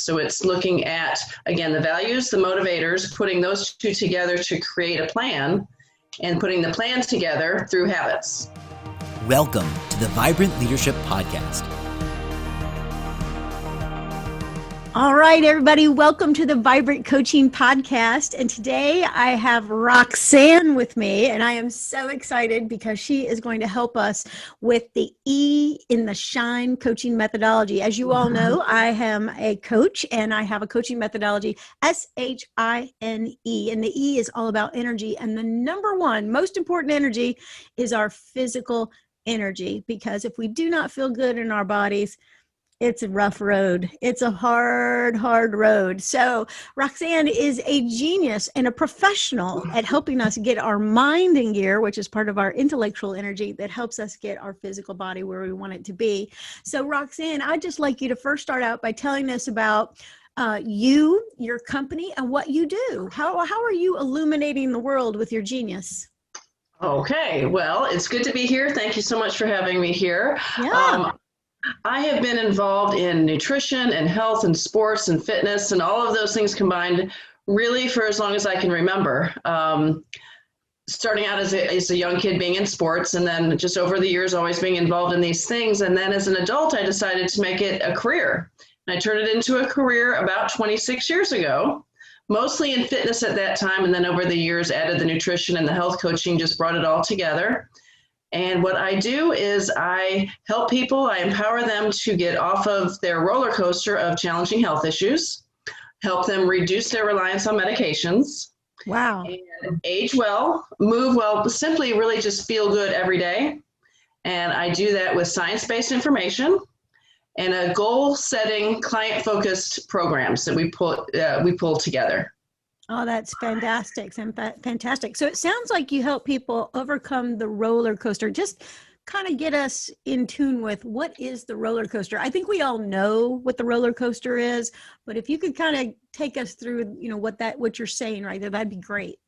So it's looking at, again, the values, the motivators, putting those two together to create a plan, and putting the plan together through habits. Welcome to the Vibrant Leadership Podcast. All right, everybody, welcome to the Vibrant Coaching Podcast. And today I have Roxanne with me, and I am so excited because she is going to help us with the E in the Shine coaching methodology. As you all know, I am a coach and I have a coaching methodology, SHINE, and the E is all about energy. And the number one most important energy is our physical energy, because if we do not feel good in our bodies, it's a rough road. It's a hard road. So Roxanne is a genius and a professional at helping us get our mind in gear, which is part of our intellectual energy that helps us get our physical body where we want it to be. So Roxanne, I'd just like you to first start out by telling us about you, your company, and what you do. How are you illuminating the world with your genius? Okay, well, it's good to be here. Thank you so much for having me here. Yeah. I have been involved in nutrition and health and sports and fitness and all of those things combined really for as long as I can remember. Starting out as a young kid being in sports, and then just over the years always being involved in these things. And then as an adult, I decided to make it a career. And I turned it into a career about 26 years ago, mostly in fitness at that time. And then over the years added the nutrition and the health coaching, just brought it all together. And what I do is I help people, I empower them to get off of their roller coaster of challenging health issues, help them reduce their reliance on medications. Wow. And age well, move well, simply really just feel good every day. And I do that with science-based information and a goal-setting, client-focused programs that we pull together. Oh, that's fantastic. Fantastic. So it sounds like you help people overcome the roller coaster. Just kind of get us in tune with what is the roller coaster. I think we all know what the roller coaster is, but if you could kind of take us through, what you're saying right there, that'd be great.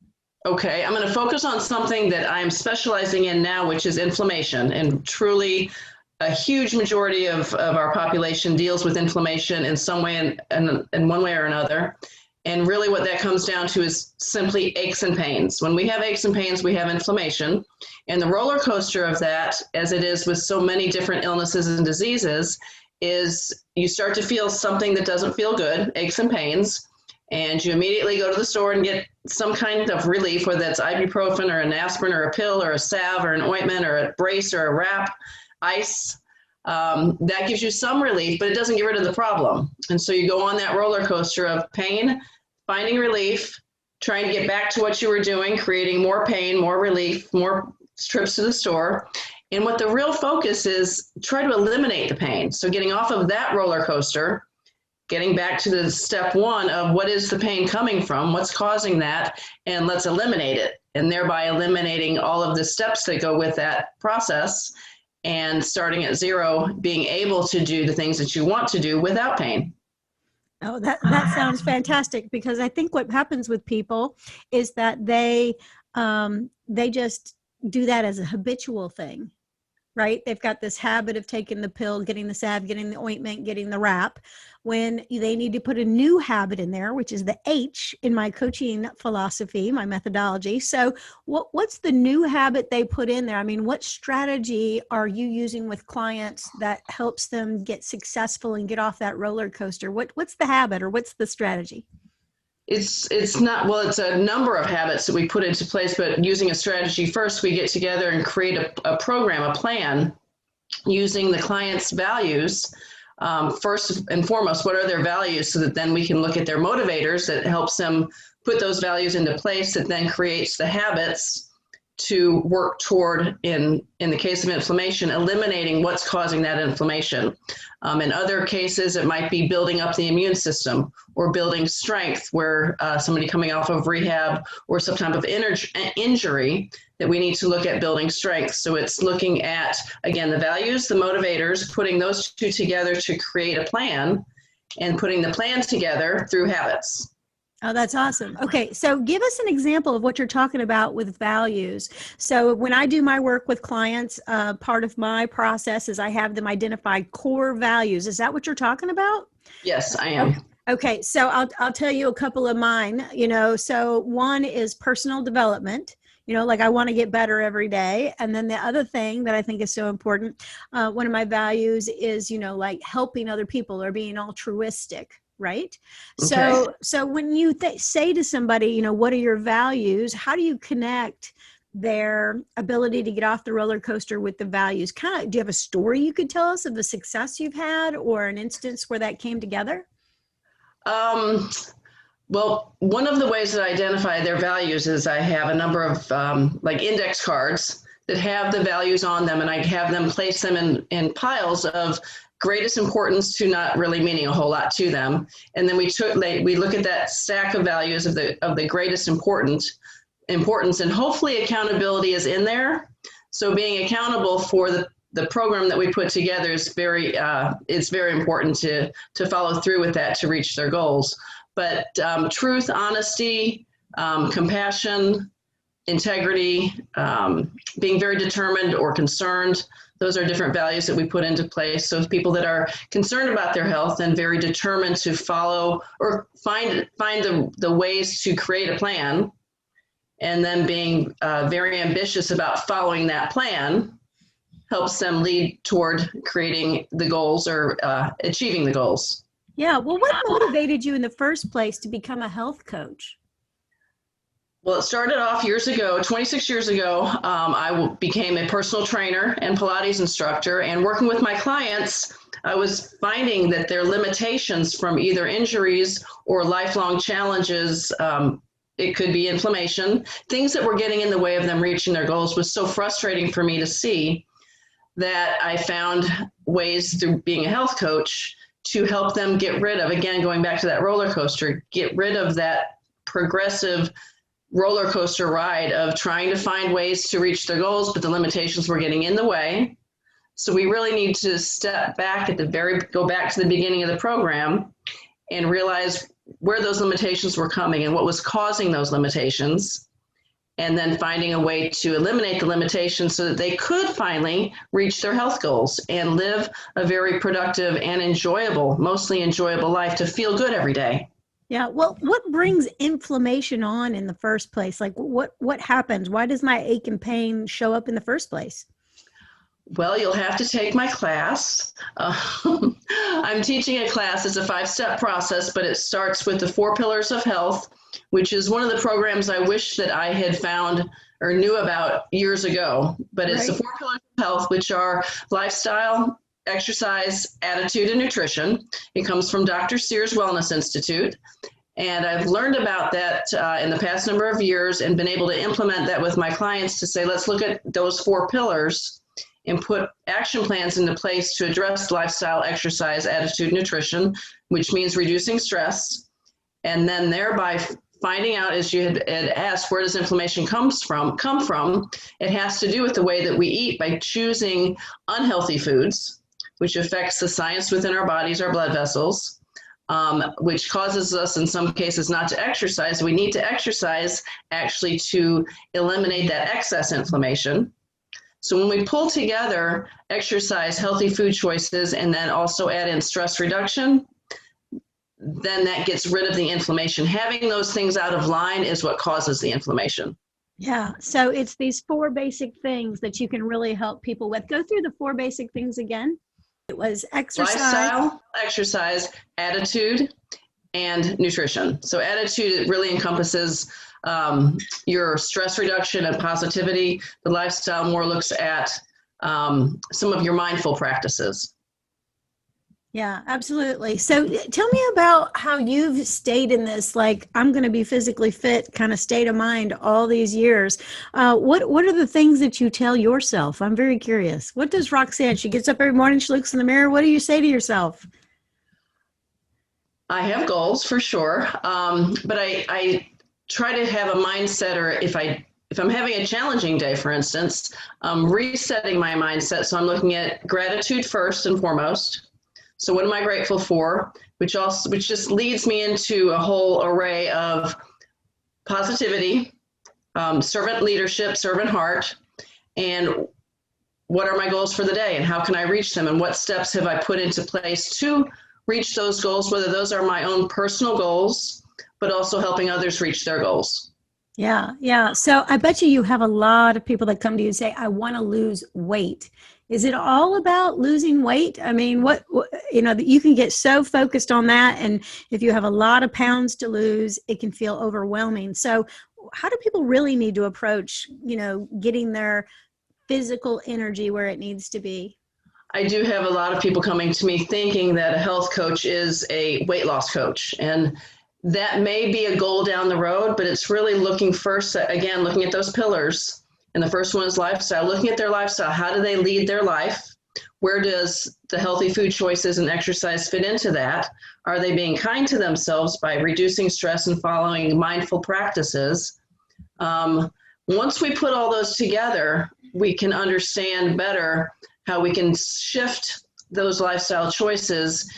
Okay, I'm going to focus on something that I'm specializing in now, which is inflammation. And truly a huge majority of our population deals with inflammation in some way, in one way or another. And really what that comes down to is simply aches and pains. When we have aches and pains, we have inflammation. And the roller coaster of that, as it is with so many different illnesses and diseases, is you start to feel something that doesn't feel good, aches and pains, and you immediately go to the store and get some kind of relief, whether that's ibuprofen or an aspirin or a pill or a salve or an ointment or a brace or a wrap, ice. That gives you some relief, but it doesn't get rid of the problem. And so you go on that roller coaster of pain, finding relief, trying to get back to what you were doing, creating more pain, more relief, more trips to the store. And what the real focus is, try to eliminate the pain. So getting off of that roller coaster, getting back to the step one of what is the pain coming from, what's causing that, and let's eliminate it. And thereby eliminating all of the steps that go with that process, and starting at zero, being able to do the things that you want to do without pain. Oh, that sounds fantastic, because I think what happens with people is that they just do that as a habitual thing, right? They've got this habit of taking the pill, getting the salve, getting the ointment, getting the wrap, when they need to put a new habit in there, which is the H in my coaching philosophy, my methodology. So what's the new habit they put in there? I mean, what strategy are you using with clients that helps them get successful and get off that roller coaster? What's the habit, or what's the strategy? It's a number of habits that we put into place, but using a strategy first, we get together and create a program, a plan, using the client's values. First and foremost, what are their values, so that then we can look at their motivators that helps them put those values into place, that then creates the habits to work toward, in the case of inflammation, eliminating what's causing that inflammation. In other cases, it might be building up the immune system or building strength, where somebody coming off of rehab or some type of injury, that we need to look at building strength. So it's looking at, again, the values, the motivators, putting those two together to create a plan, and putting the plan together through habits. Oh, that's awesome. Okay, so give us an example of what you're talking about with values. So when I do my work with clients, part of my process is I have them identify core values. Is that what you're talking about? Yes, I am. Okay, so I'll tell you a couple of mine, so one is personal development, like I want to get better every day. And then the other thing that I think is so important, one of my values is, like helping other people or being altruistic, right? Okay. So when you say to somebody, what are your values? How do you connect their ability to get off the roller coaster with the values? Do you have a story you could tell us of a success you've had or an instance where that came together? Well, one of the ways that I identify their values is I have a number of like index cards that have the values on them, and I have them place them in piles of greatest importance to not really meaning a whole lot to them. And then we look at that stack of values of the greatest importance, and hopefully accountability is in there. So being accountable for the program that we put together is it's very important to follow through with that to reach their goals. But truth, honesty, compassion, integrity, being very determined or concerned, those are different values that we put into place. So people that are concerned about their health and very determined to follow or find the ways to create a plan, and then being very ambitious about following that plan helps them lead toward creating the goals or achieving the goals. Yeah. Well, what motivated you in the first place to become a health coach? Well, it started off years ago, 26 years ago. I became a personal trainer and Pilates instructor, and working with my clients, I was finding that their limitations from either injuries or lifelong challenges, it could be inflammation, things that were getting in the way of them reaching their goals, was so frustrating for me to see that I found ways through being a health coach to help them get rid of, again, going back to that roller coaster, get rid of that progressive roller coaster ride of trying to find ways to reach their goals, but the limitations were getting in the way. So we really need to step back go back to the beginning of the program and realize where those limitations were coming and what was causing those limitations, and then finding a way to eliminate the limitations so that they could finally reach their health goals and live a very productive and enjoyable, mostly enjoyable life, to feel good every day. Yeah. Well, what brings inflammation on in the first place? Like what happens? Why does my ache and pain show up in the first place? Well, you'll have to take my class. I'm teaching a class. It's a 5-step process, but it starts with the 4 pillars of health, which is one of the programs I wish that I had found or knew about years ago. But it's the 4 pillars of health, which are lifestyle, exercise, attitude, and nutrition. It comes from Dr. Sears Wellness Institute. And I've learned about that in the past number of years and been able to implement that with my clients to say, let's look at those 4 pillars and put action plans into place to address lifestyle, exercise, attitude, nutrition, which means reducing stress. And then thereby finding out, as you had asked, where does inflammation come from? It has to do with the way that we eat by choosing unhealthy foods, which affects the science within our bodies, our blood vessels, which causes us in some cases not to exercise. We need to exercise actually to eliminate that excess inflammation. So when we pull together exercise, healthy food choices, and then also add in stress reduction, then that gets rid of the inflammation. Having those things out of line is what causes the inflammation. Yeah. So it's these 4 basic things that you can really help people with. Go through the 4 basic things again. It was exercise, lifestyle, exercise, attitude, and nutrition. So attitude really encompasses your stress reduction and positivity. The lifestyle more looks at some of your mindful practices. Yeah, absolutely. So tell me about how you've stayed in this, like, I'm going to be physically fit kind of state of mind all these years. What are the things that you tell yourself? I'm very curious. What does Roxanne, she gets up every morning, she looks in the mirror. What do you say to yourself? I have goals for sure. But I try to have a mindset, or if I'm having a challenging day, for instance, resetting my mindset. So I'm looking at gratitude first and foremost. So what am I grateful for? Which just leads me into a whole array of positivity, servant leadership, servant heart, and what are my goals for the day and how can I reach them, and what steps have I put into place to reach those goals, whether those are my own personal goals, but also helping others reach their goals. Yeah. Yeah. So I bet you have a lot of people that come to you and say, I want to lose weight. Is it all about losing weight? I mean, you can get so focused on that. And if you have a lot of pounds to lose, it can feel overwhelming. So how do people really need to approach, getting their physical energy where it needs to be? I do have a lot of people coming to me thinking that a health coach is a weight loss coach. And that may be a goal down the road, but it's really looking at those pillars. And the first one is lifestyle, looking at their lifestyle. How do they lead their life? Where does the healthy food choices and exercise fit into that? Are they being kind to themselves by reducing stress and following mindful practices? Once we put all those together, we can understand better how we can shift those lifestyle choices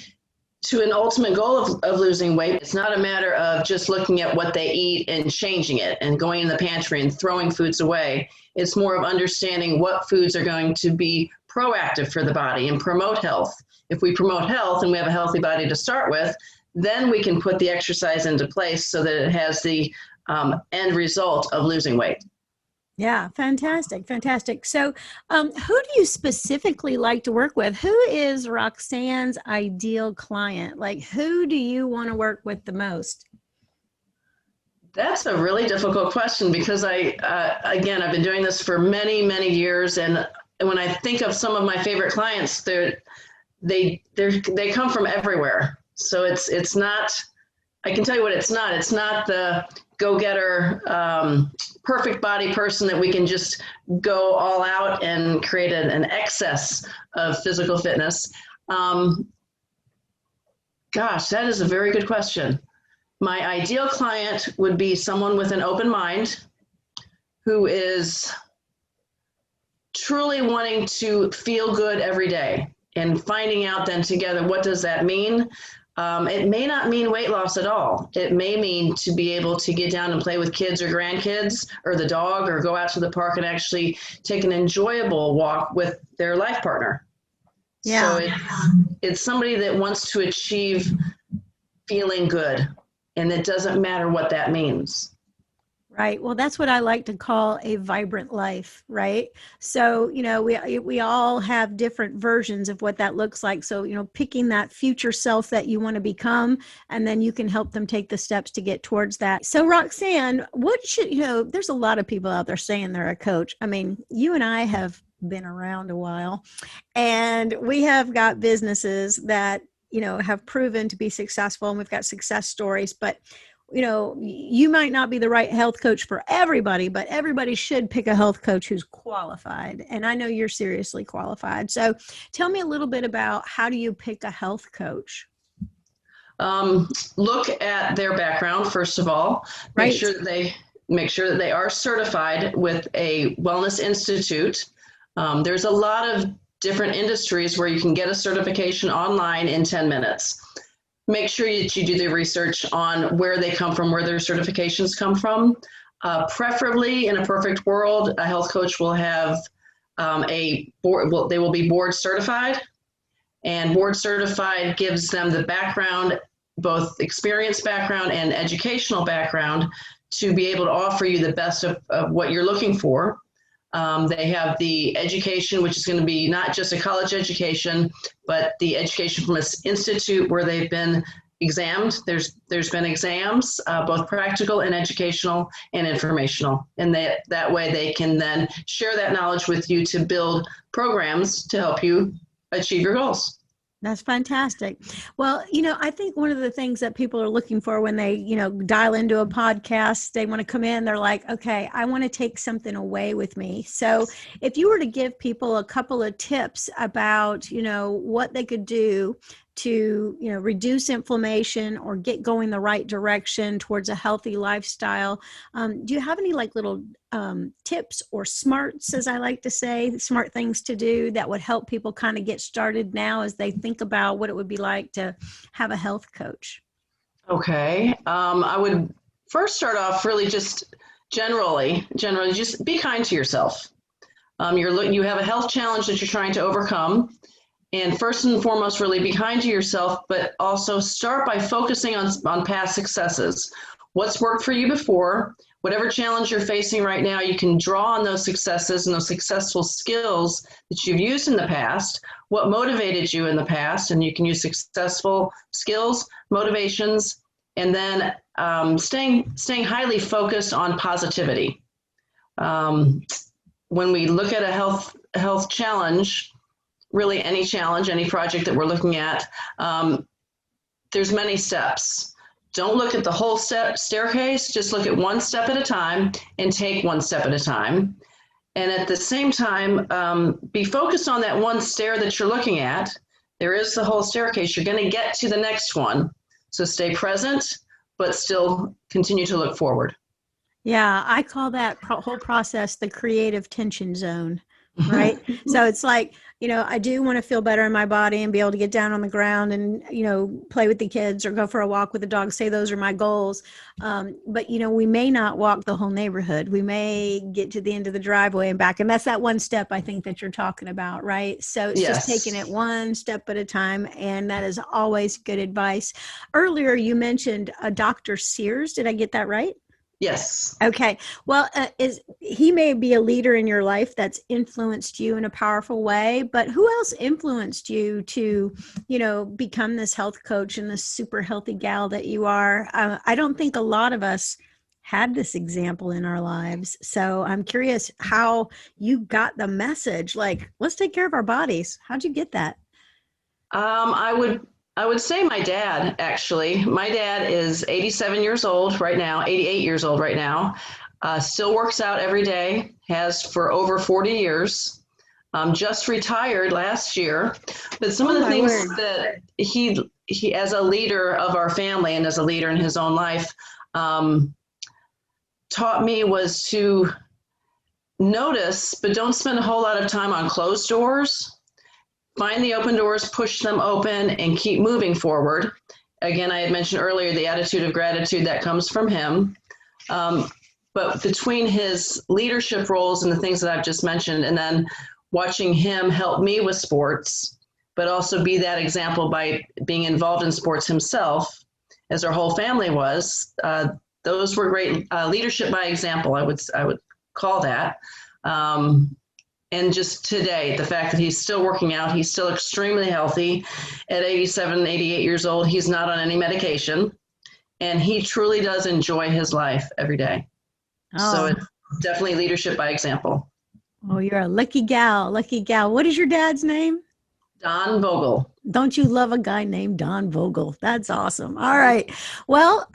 to an ultimate goal of losing weight. It's not a matter of just looking at what they eat and changing it and going in the pantry and throwing foods away. It's more of understanding what foods are going to be proactive for the body and promote health. If we promote health and we have a healthy body to start with, then we can put the exercise into place so that it has the end result of losing weight. Yeah, fantastic, fantastic. So who do you specifically like to work with? Who is Roxanne's ideal client? Like, who do you want to work with the most? That's a really difficult question because I've been doing this for many, many years. And when I think of some of my favorite clients, they come from everywhere. So it's not, I can tell you what it's not. It's not the go-getter, perfect body person that we can just go all out and create an excess of physical fitness. Gosh, that is a very good question. My ideal client would be someone with an open mind who is truly wanting to feel good every day and finding out then together, what does that mean? It may not mean weight loss at all. It may mean to be able to get down and play with kids or grandkids or the dog, or go out to the park and actually take an enjoyable walk with their life partner. Yeah. So it's somebody that wants to achieve feeling good, and it doesn't matter what that means. Right. Well, that's what I like to call a vibrant life, right? So, we all have different versions of what that looks like. So, picking that future self that you want to become, and then you can help them take the steps to get towards that. So, Roxanne, there's a lot of people out there saying they're a coach. I mean, you and I have been around a while, and we have got businesses that, have proven to be successful, and we've got success stories, but you might not be the right health coach for everybody, but everybody should pick a health coach who's qualified. And I know you're seriously qualified. So tell me a little bit about, how do you pick a health coach? Look at their background, first of all. Right. Make sure that they are certified with a wellness institute. There's a lot of different industries where you can get a certification online in 10 minutes. Make sure that you do the research on where they come from, where their certifications come from. Preferably, in a perfect world, a health coach will have they will be board certified, and board certified gives them the background, both experience background and educational background, to be able to offer you the best of what you're looking for. They have the education, which is going to be not just a college education, but the education from an institute where they've been examined. There's been exams, both practical and educational and informational. And that way they can then share that knowledge with you to build programs to help you achieve your goals. That's fantastic. Well, I think one of the things that people are looking for when they, dial into a podcast, they want to come in, they're like, okay, I want to take something away with me. So if you were to give people a couple of tips about, what they could do to, reduce inflammation or get going the right direction towards a healthy lifestyle, do you have any little tips or smarts, as I like to say, smart things to do that would help people kind of get started now as they think about what it would be like to have a health coach? Okay. I would first start off really just generally just be kind to yourself. You have a health challenge that you're trying to overcome, And first and foremost, really be kind to yourself, but also start by focusing on past successes. What's worked for you before? Whatever challenge you're facing right now, you can draw on those successes and those successful skills that you've used in the past. What motivated you in the past? And you can use successful skills, motivations, and then staying highly focused on positivity. When we look at a health challenge, really any challenge, any project that we're looking at, there's many steps. Don't look at the whole staircase, just look at one step at a time and take one step at a time. And at the same time, be focused on that one stair that you're looking at. There is the whole staircase. You're going to get to the next one. So stay present, but still continue to look forward. Yeah, I call that whole process the creative tension zone, right? So it's like, I do want to feel better in my body and be able to get down on the ground and, play with the kids or go for a walk with the dog, say those are my goals. But, we may not walk the whole neighborhood. We may get to the end of the driveway and back. And that's that one step I think that you're talking about, right? So it's just taking it one step at a time. And that is always good advice. Earlier, you mentioned Dr. Sears. Did I get that right? Yes. Okay. Well, he may be a leader in your life that's influenced you in a powerful way, but who else influenced you to, become this health coach and this super healthy gal that you are? I don't think a lot of us had this example in our lives. So I'm curious how you got the message, like, let's take care of our bodies. How'd you get that? I would say my dad, actually. My dad is 87 years old right now, 88 years old right now, still works out every day, has for over 40 years, just retired last year. But some of the things that he, as a leader of our family and as a leader in his own life, taught me was to notice, but don't spend a whole lot of time on closed doors. Find the open doors, push them open, and keep moving forward. Again, I had mentioned earlier the attitude of gratitude that comes from him. But between his leadership roles and the things that I've just mentioned, and then watching him help me with sports, but also be that example by being involved in sports himself, as our whole family was, those were great leadership by example, I would call that. And just today, the fact that he's still working out, he's still extremely healthy at 87, 88 years old. He's not on any medication, and he truly does enjoy his life every day. Oh. So it's definitely leadership by example. Oh, you're a lucky gal, lucky gal. What is your dad's name? Don Vogel. Don't you love a guy named Don Vogel? That's awesome. All right. Well,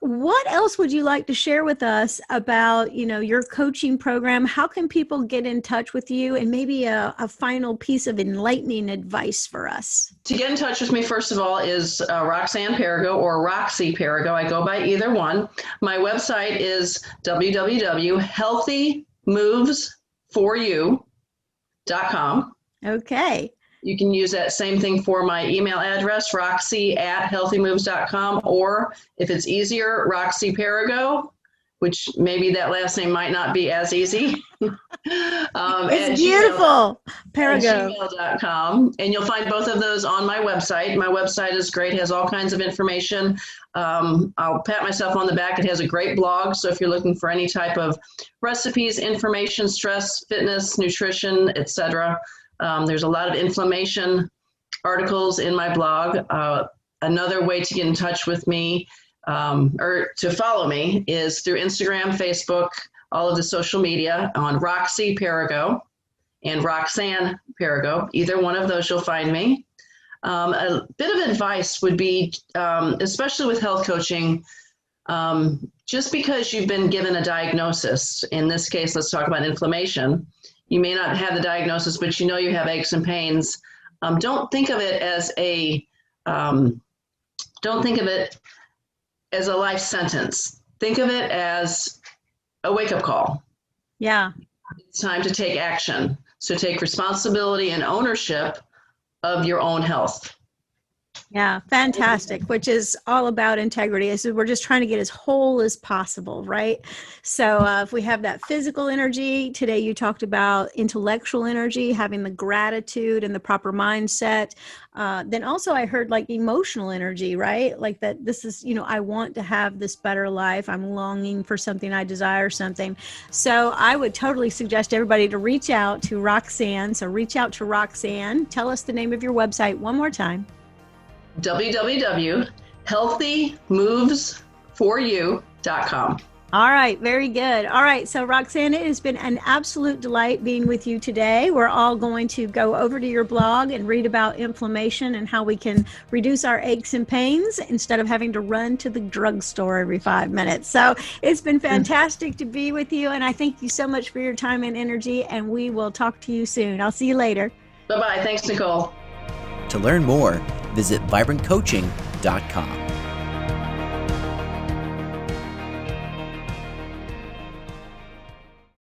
what else would you like to share with us about, your coaching program? How can people get in touch with you? And maybe a final piece of enlightening advice for us. To get in touch with me, first of all, is Roxanne Perregaux or Roxie Perregaux. I go by either one. My website is www.healthymovesforyou.com. Okay. You can use that same thing for my email address, roxie@healthymoves.com, or if it's easier, Roxie Perregaux, which maybe that last name might not be as easy. It's beautiful. Perregaux. gmail.com. And you'll find both of those on my website. My website is great, has all kinds of information. I'll pat myself on the back. It has a great blog. So if you're looking for any type of recipes, information, stress, fitness, nutrition, etc., there's a lot of inflammation articles in my blog. Another way to get in touch with me or to follow me is through Instagram, Facebook, all of the social media on Roxie Perregaux and Roxanne Perregaux. Either one of those you'll find me. A bit of advice would be, especially with health coaching, just because you've been given a diagnosis, in this case, let's talk about inflammation. You may not have the diagnosis, but you have aches and pains. Don't think of it as a life sentence. Think of it as a wake-up call. Yeah. It's time to take action. So take responsibility and ownership of your own health. Yeah, fantastic, which is all about integrity. So we're just trying to get as whole as possible, right? So if we have that physical energy, today you talked about intellectual energy, having the gratitude and the proper mindset. Then also I heard like emotional energy, right? Like that this is, I want to have this better life. I'm longing for something. I desire something. So I would totally suggest everybody to reach out to Roxanne. So reach out to Roxanne. Tell us the name of your website one more time. www.healthymovesforyou.com. All right, very good. All right, so Roxanne, it has been an absolute delight being with you today. We're all going to go over to your blog and read about inflammation and how we can reduce our aches and pains instead of having to run to the drugstore every 5 minutes. So it's been fantastic to be with you, and I thank you so much for your time and energy, and we will talk to you soon. I'll see you later. Bye-bye. Thanks, Nicole. To learn more, visit vibrantcoaching.com.